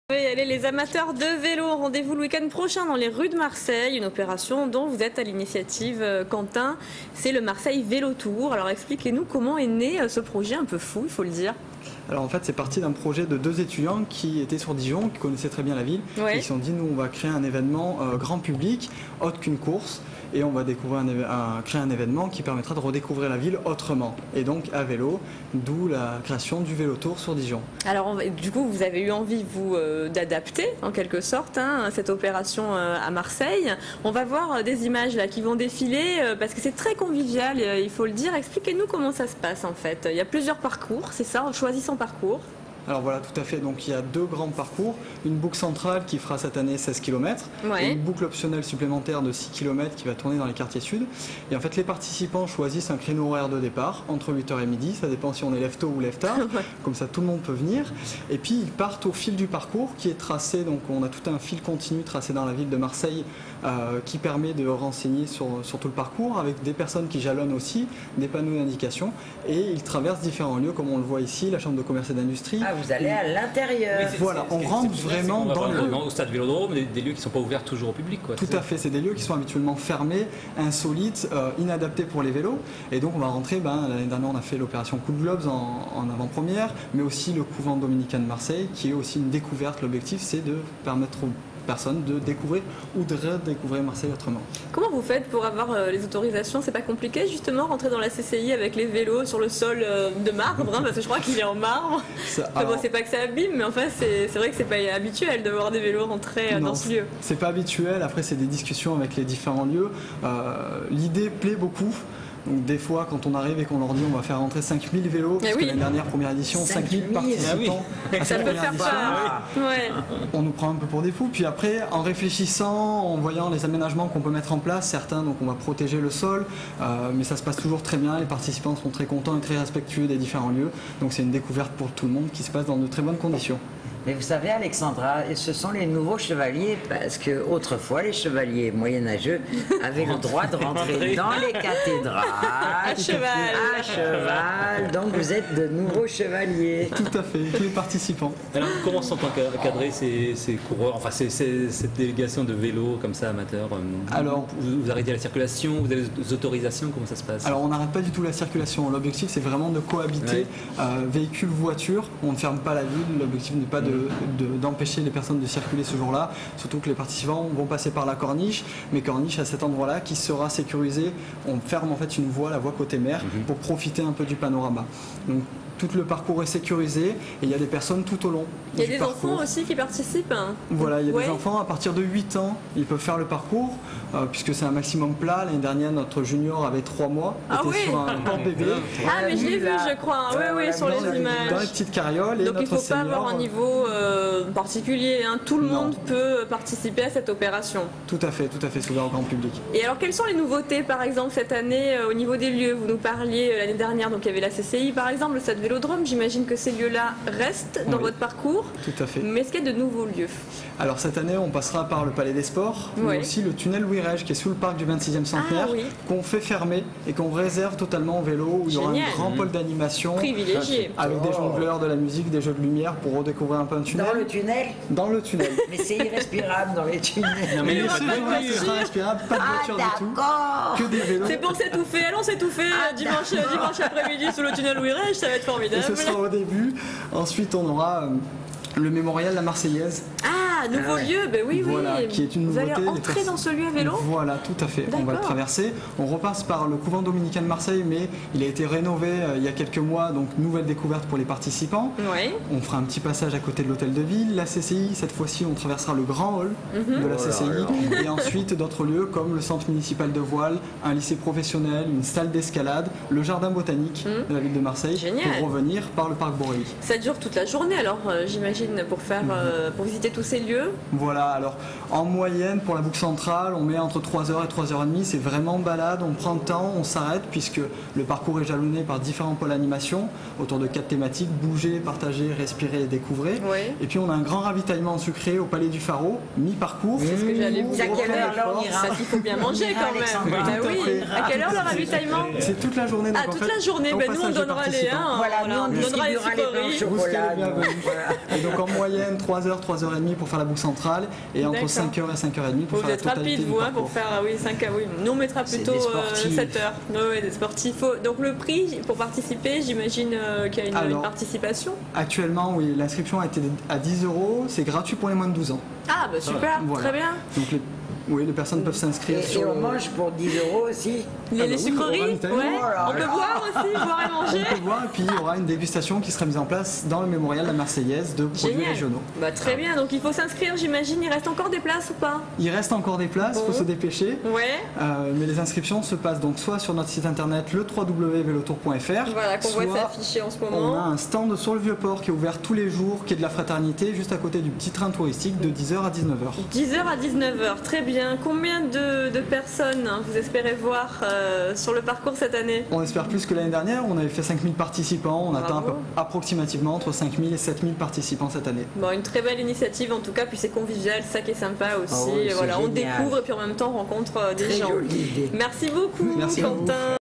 Oui, allez, les amateurs de vélo, rendez-vous le week-end prochain dans les rues de Marseille, une opération dont vous êtes à l'initiative, Quentin, c'est le Marseille Vélo Tour. Alors expliquez-nous comment est né ce projet un peu fou, il faut le dire. Alors en fait c'est parti d'un projet de deux étudiants qui étaient sur Dijon, qui connaissaient très bien la ville, Ouais. et ils se sont dit nous on va créer un événement grand public, autre qu'une course, et on va créer un événement qui permettra de redécouvrir la ville autrement, et donc à vélo, d'où la création du Vélo Tour sur Dijon. Alors du coup vous avez eu envie vous d'adapter en quelque sorte cette opération à Marseille. On va voir des images là qui vont défiler parce que c'est très convivial, il faut le dire. Expliquez-nous comment ça se passe en fait. Il y a plusieurs parcours, c'est ça, on choisit son parcours. Alors voilà, tout à fait. Donc il y a deux grands parcours. Une boucle centrale qui fera cette année 16 km Ouais. et une boucle optionnelle supplémentaire de 6 km qui va tourner dans les quartiers sud. Et en fait, les participants choisissent un créneau horaire de départ entre 8h et midi. Ça dépend si on est lève tôt ou lève tard. Ouais. Comme ça, tout le monde peut venir. Et puis, ils partent au fil du parcours qui est tracé. Donc on a tout un fil continu tracé dans la ville de Marseille qui permet de renseigner sur tout le parcours avec des personnes qui jalonnent aussi, des panneaux d'indication. Et ils traversent différents lieux, comme on le voit ici, la chambre de commerce et d'industrie. Ah, vous allez à l'intérieur. Voilà, on rentre vraiment dans le lieu. Au stade Vélodrome, des lieux qui ne sont pas ouverts toujours au public. Quoi, Tout à fait, c'est des lieux qui sont habituellement fermés, insolites, inadaptés pour les vélos. Et donc on va rentrer, l'année dernière on a fait l'opération Coup de Globes en avant-première, mais aussi le couvent dominicain de Marseille, qui est aussi une découverte. L'objectif c'est de permettre aux personnes de découvrir ou de redécouvrir Marseille autrement. Comment vous faites pour avoir les autorisations? C'est pas compliqué justement rentrer dans la CCI avec les vélos sur le sol de marbre, parce que je crois qu'il est en marbre. Bon, c'est pas que ça abîme, mais enfin c'est vrai que c'est pas habituel de voir des vélos rentrer dans ce lieu. C'est pas habituel, après c'est des discussions avec les différents lieux. L'idée plaît beaucoup. Donc des fois, quand on arrive et qu'on leur dit on va faire rentrer 5000 vélos, parce que l'année dernière, première édition, 5000 participants à Ça cette peut première faire édition, peur. Ouais. on nous prend un peu pour des fous. Puis après, en réfléchissant, en voyant les aménagements qu'on peut mettre en place, certains, donc on va protéger le sol, mais ça se passe toujours très bien. Les participants sont très contents et très respectueux des différents lieux. Donc c'est une découverte pour tout le monde qui se passe dans de très bonnes conditions. Mais vous savez, Alexandra, ce sont les nouveaux chevaliers, parce que autrefois, les chevaliers moyenâgeux avaient le droit de rentrer dans les cathédrales. À cheval. À cheval. Donc vous êtes de nouveaux chevaliers. Tout à fait, tous les participants. Alors comment sont encadrés ces coureurs, enfin cette délégation de vélos comme ça, amateurs? Alors, vous arrêtez la circulation, vous avez des autorisations, comment ça se passe? Alors on n'arrête pas du tout la circulation. L'objectif c'est vraiment de cohabiter véhicules, voitures. On ne ferme pas la ville. L'objectif n'est pas d'empêcher les personnes de circuler ce jour-là. Surtout que les participants vont passer par la corniche. Mais corniche à cet endroit-là qui sera sécurisé. On ferme en fait une voie, la voie côté mer, pour profiter un peu du panorama. Donc tout le parcours est sécurisé et il y a des personnes tout au long du parcours. Il y a des enfants aussi qui participent. Voilà, il y a des enfants à partir de 8 ans, ils peuvent faire le parcours puisque c'est un maximum plat. L'année dernière, notre junior avait 3 mois, était sur un port bébé. Ah mais je l'ai vu, je crois. Oui, sur les images. Dans les petites carrioles. Donc il ne faut pas avoir un niveau particulier. Tout le monde peut participer à cette opération. Tout à fait, c'est ouvert au grand public. Et alors quelles sont les nouveautés par exemple cette année au niveau des lieux? Vous nous parliez l'année dernière, donc il y avait la CCI par exemple, le stade Vélodrome. J'imagine que ces lieux-là restent dans votre parcours. Tout à fait. Mais est-ce qu'il y a de nouveaux lieux? Alors cette année, on passera par le Palais des Sports, mais aussi le tunnel Louis Rege qui est sous le parc du 26e centenaire, qu'on fait fermer et qu'on réserve totalement au vélo, où il y aura un grand pôle d'animation privilégié avec des jongleurs, de la musique, des jeux de lumière pour redécouvrir un peu un tunnel. Dans le tunnel? Dans le tunnel. Mais c'est irrespirable dans les tunnels. Non, mais ce sera respirable, pas de voiture du tout, que des vélos. C'est pour s'étouffer. Allons s'étouffer dimanche après-midi sous le tunnel Louis Rege, ça va être formidable. Et ce sera au début. Ensuite, on aura le mémorial La Marseillaise. Ah, nouveau lieu, ben oui, voilà, qui est une nouveauté. Vous allez entrer dans ce lieu à vélo? Voilà, tout à fait. On va le traverser. On repasse par le couvent dominicain de Marseille, mais il a été rénové il y a quelques mois, donc nouvelle découverte pour les participants. Oui. On fera un petit passage à côté de l'hôtel de ville. La CCI, cette fois-ci, on traversera le grand hall de la CCI. Et ensuite, d'autres lieux comme le centre municipal de voile, un lycée professionnel, une salle d'escalade, le jardin botanique de la ville de Marseille. Génial. Pour revenir par le parc Borély. Ça dure toute la journée alors, j'imagine, pour visiter tous ces lieux. lieu? Voilà, alors en moyenne pour la boucle centrale, on met entre 3h et 3h30, c'est vraiment balade, on prend le temps, on s'arrête puisque le parcours est jalonné par différents pôles animation autour de 4 thématiques, bouger, partager, respirer et découvrir. Oui. Et puis on a un grand ravitaillement sucré au Palais du Pharaon, mi-parcours. C'est ce que j'allais vous À quelle heure là on ira? Parce qu'il faut bien manger quand même. Alexandra. Bah Tout à oui. fait. À quelle heure le ravitaillement? C'est toute la journée. Donc Ah, en toute fait, la journée. au Ben, nous, on passage des donnera les. participants, Voilà, nous on donnera les distribuera les pains au sucreries. vous serez chocolat. les bienvenus. Et donc en moyenne 3h, 3h30 pour faire la boucle centrale et entre D'accord. 5h et 5h30 pour Vous faire la êtes totalité rapide, du vous, parcours. pour faire. Oui, 5 heures. Oui. Nous, on mettra C'est plutôt des sportifs. 7 heures. Oui, des sportifs. Donc le prix pour participer, j'imagine qu'il y a une Alors, participation. Actuellement, oui, l'inscription a été à 10 €, c'est gratuit pour les moins de 12 ans. Ah, bah super, Voilà. très bien. Donc les personnes peuvent s'inscrire Et sur on le... mange pour 10 € aussi. Les, bah les oui, sucreries, on aura ouais. une taille. On peut boire aussi, boire et manger. On peut voir, et puis il y aura une dégustation qui sera mise en place dans le mémorial de la Marseillaise de produits Génial. régionaux. Bah, très bien, donc il faut s'inscrire, j'imagine. Il reste encore des places ou pas? Il reste encore des places, il faut Bon. se dépêcher. Ouais. Mais les inscriptions se passent donc soit sur notre site internet le www.velotour.fr, Voilà, qu'on voit soit s'afficher en ce on a moment. un stand sur le Vieux-Port qui est ouvert tous les jours, qui est de la fraternité, juste à côté du petit train touristique de 10h à 19h. 10h à 19h, très bien. Combien de personnes vous espérez voir sur le parcours cette année? On espère plus que l'année dernière, on avait fait 5000 participants, on atteint Bravo. approximativement entre 5000 et 7000 participants cette année. Bon, une très belle initiative en tout cas, puis c'est convivial, ça qui est sympa aussi. Ah oui, c'est Voilà, on génial. découvre et puis en même temps on rencontre des Très gens. jolie idée. Merci beaucoup, Merci à vous. Quentin.